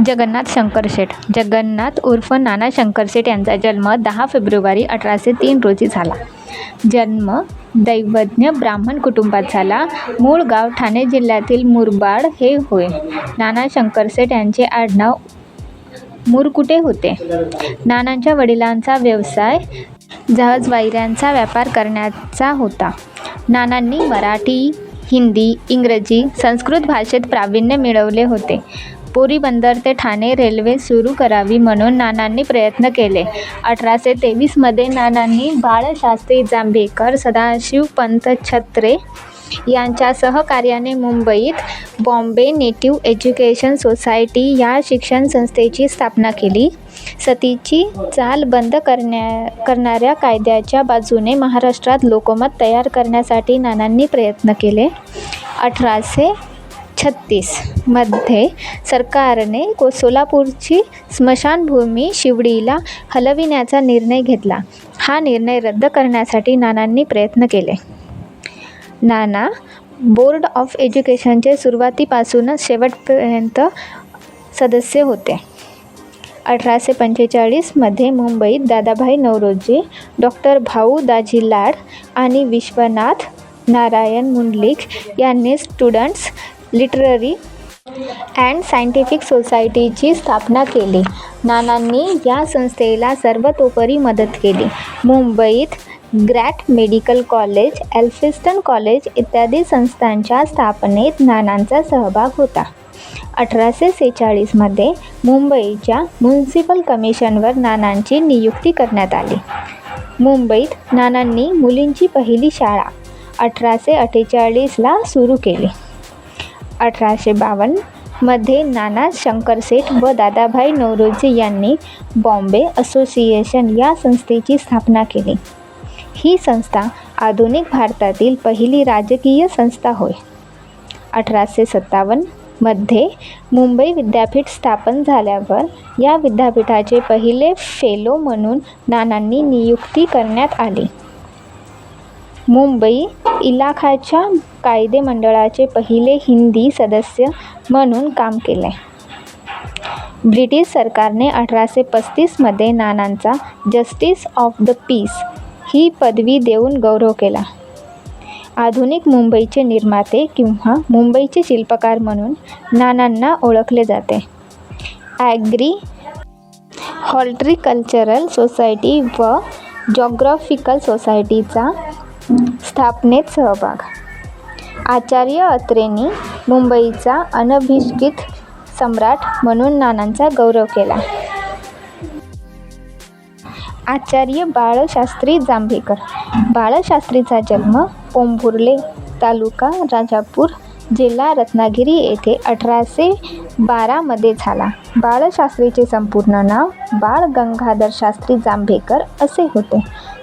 जगन्नाथ शंकरशेठ. जगन्नाथ उर्फ नाना शंकरशेठ यांचा जन्म 10 फेब्रुवारी 1803 रोजी झाला. जन्म दैवज्ञ ब्राह्मण कुटुंबात झाला. मूळ गाव ठाणे जिल्ह्यातील मुरबाड हे होय. नाना शंकरशेठ यांचे आडनाव मुरकुटे होते. नानांच्या वडिलांचा व्यवसाय जहाजवाहिन्यांचा व्यापार करण्याचा होता. नानांनी मराठी, हिंदी, इंग्रजी, संस्कृत भाषेत प्रावीण्य मिळवले होते. पोरबंदर ते ठाणे रेल्वे सुरू करावी म्हणून नानांनी प्रयत्न केले. 1823 मध्ये नानांनी बाळशास्त्री जांभेकर, सदाशिवपंत छत्रे यांच्या सहकार्याने मुंबईत बॉम्बे नेटिव्ह एज्युकेशन सोसायटी या शिक्षण संस्थेची स्थापना केली. सतीची चाल बंद करणाऱ्या कायद्याच्या बाजूने महाराष्ट्रात लोकमत तयार करण्यासाठी नानांनी प्रयत्न केले. 1836 मध्ये सरकारने सोलापूरची स्मशानभूमी शिवडीला हलविण्याचा निर्णय घेतला. हा निर्णय रद्द करण्यासाठी नानांनी प्रयत्न केले. नाना बोर्ड ऑफ एज्युकेशनचे सुरुवातीपासूनच शेवटपर्यंत सदस्य होते. 1845 मध्ये मुंबईत दादाभाई नौरोजी, डॉक्टर भाऊ दाजी लाड आणि विश्वनाथ नारायण मुंडलिक यांनी स्टुडंट्स लिटररी अँड सायंटिफिक सोसायटीची स्थापना केली. नानांनी या संस्थेला सर्वतोपरी मदत केली. मुंबईत ग्रॅट मेडिकल कॉलेज, एल्फिन्स्टन कॉलेज इत्यादी संस्थांच्या स्थापनेत नानांचा सहभाग होता. 1846 मध्ये मुंबईच्या म्युनिसिपल कमिशनवर नानांची नियुक्ती करण्यात आली. मुंबईत नानांनी मुलींची पहिली शाळा 1848 ला सुरू केली. 1852 मध्ये नाना शंकरशेठ व दादाभाई नौरोजी यांनी बॉम्बे असोसिएशन या संस्थेची स्थापना केली. ही संस्था आधुनिक भारतातील पहिली राजकीय संस्था होय. 1857 मध्ये मुंबई विद्यापीठ स्थापन झाल्यावर या विद्यापीठाचे पहिले फेलो म्हणून नानांनी नियुक्ती करण्यात आली. मुंबई इलाख्याच्या कायदेमंडळाचे पहिले हिंदी सदस्य म्हणून काम केले. ब्रिटिश सरकारने 1835 मध्ये नानांचा जस्टिस ऑफ द पीस ही पदवी देऊन गौरव केला. आधुनिक मुंबईचे निर्माते किंवा मुंबईचे शिल्पकार म्हणून नानांना ओळखले जाते. ॲग्री हॉर्टिकल्चरल सोसायटी व जॉग्रॉफिकल सोसायटीचा स्थापनेत सहभाग. आचार्य अत्रेंनी मुंबईचा अनभिषिक्त सम्राट म्हणून नानांचा गौरव केला. आचार्य बाळशास्त्री जांभेकर. बाळशास्त्रीचा जन्म पोंभुर्ले, तालुका राजापूर, जिल्हा रत्नागिरी येथे 1812 मध्ये झाला. बाळशास्त्रीचे संपूर्ण नाव बाळ गंगाधर शास्त्री जांभेकर असे होते.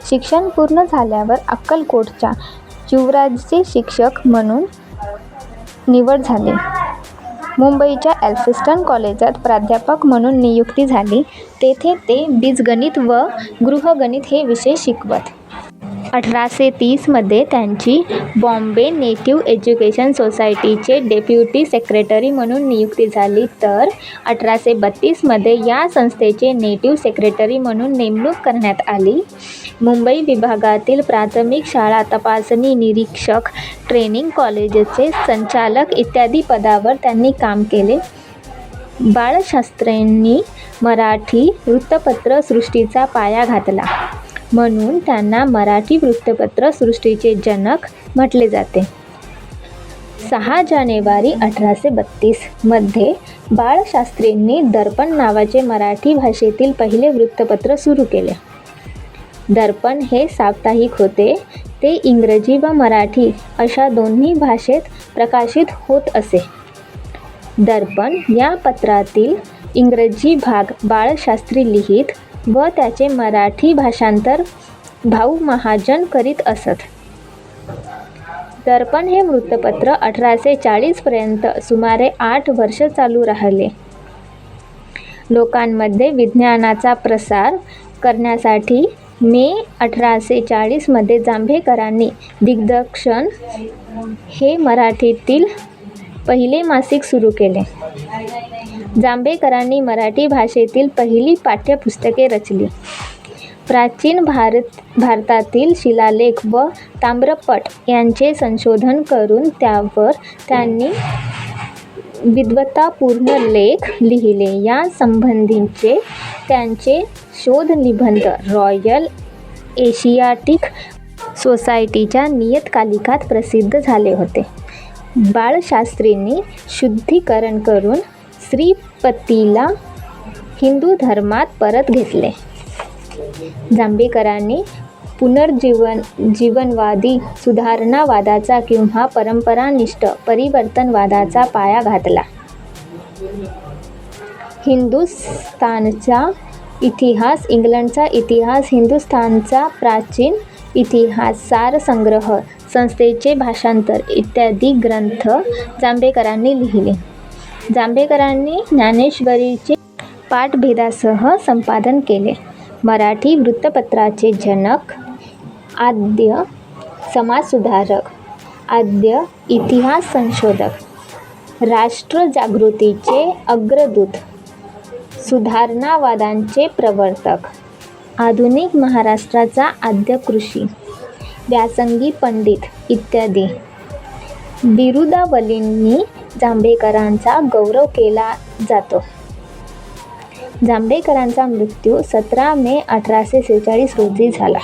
शिक्षण पूर्ण झाल्यावर अक्कलकोटच्या युवराजचे शिक्षक म्हणून निवड झाली. मुंबईच्या एल्फिन्स्टन कॉलेजात प्राध्यापक म्हणून नियुक्ती झाली. तेथे ते बीजगणित व गृहगणित हे विषय शिकवत. 1830 मध्ये त्यांची बॉम्बे नेटिव्ह एज्युकेशन सोसायटीचे डेप्युटी सेक्रेटरी म्हणून नियुक्ती झाली. तर 1832 मध्ये या संस्थेचे नेटिव्ह सेक्रेटरी म्हणून नेमणूक करण्यात आली. मुंबई विभागातील प्राथमिक शाळा तपासणी निरीक्षक, ट्रेनिंग कॉलेजचे संचालक इत्यादी पदावर त्यांनी काम केले. बाळशास्त्रींनी मराठी वृत्तपत्र सृष्टीचा पाया घातला म्हणून त्यांना मराठी वृत्तपत्र सृष्टीचे जनक म्हटले जाते. 6 जानेवारी 1832 मध्ये बाळशास्त्रींनी दर्पण नावाचे मराठी भाषेतील पहिले वृत्तपत्र सुरू केले. दर्पण हे साप्ताहिक होते. ते इंग्रजी व मराठी अशा दोन्ही भाषेत प्रकाशित होत असे. दर्पण या पत्रातील इंग्रजी भाग बाळशास्त्री लिहित व त्याचे मराठी भाषांतर भाऊ महाजन करीत असत. दर्पण हे वृत्तपत्र 1840 पर्यंत सुमारे 8 वर्ष चालू राहिले. लोकांमध्ये विज्ञानाचा प्रसार करण्यासाठी मे 1840 मध्ये जांभेकरांनी दिग्दर्शन हे मराठीतील पहिले मासिक सुरू केले. जांभेकरांनी मराठी भाषेतील पहिली पाठ्यपुस्तके रचली. प्राचीन भारतातील शिलालेख व ताम्रपट यांचे संशोधन करून त्यावर त्यांनी विद्वत्तापूर्ण लेख लिहिले. या संबंधीचे त्यांचे शोधनिबंध रॉयल एशियाटिक सोसायटीच्या नियतकालिकात प्रसिद्ध झाले होते. बाळशास्त्रींनी शुद्धीकरण करून श्रीपतीला हिंदू धर्मात परत घेतले. जांभेकरांनी पुनर्जीवनवादी सुधारणावादाचा किंवा परंपरानिष्ठ परिवर्तनवादाचा पाया घातला. हिंदुस्थानचा इतिहास, इंग्लंडचा इतिहास, हिंदुस्थानचा प्राचीन इतिहास, सारसंग्रह, संस्थेचे भाषांतर इत्यादी ग्रंथ जांभेकरांनी लिहिले. जांभेकरांनी ज्ञानेश्वरीचे पाठभेदासह संपादन केले. मराठी वृत्तपत्राचे जनक, आद्य समाजसुधारक, आद्य इतिहास संशोधक, राष्ट्रजागृतीचे अग्रदूत, सुधारणावादांचे प्रवर्तक, आधुनिक महाराष्ट्राचा आद्य कृषी, व्यासंगी पंडित इत्यादी बिरुदावलींनी जांभेकरांचा गौरव केला जातो. जांभेकरांचा मृत्यू 17 मे 1846 रोजी झाला.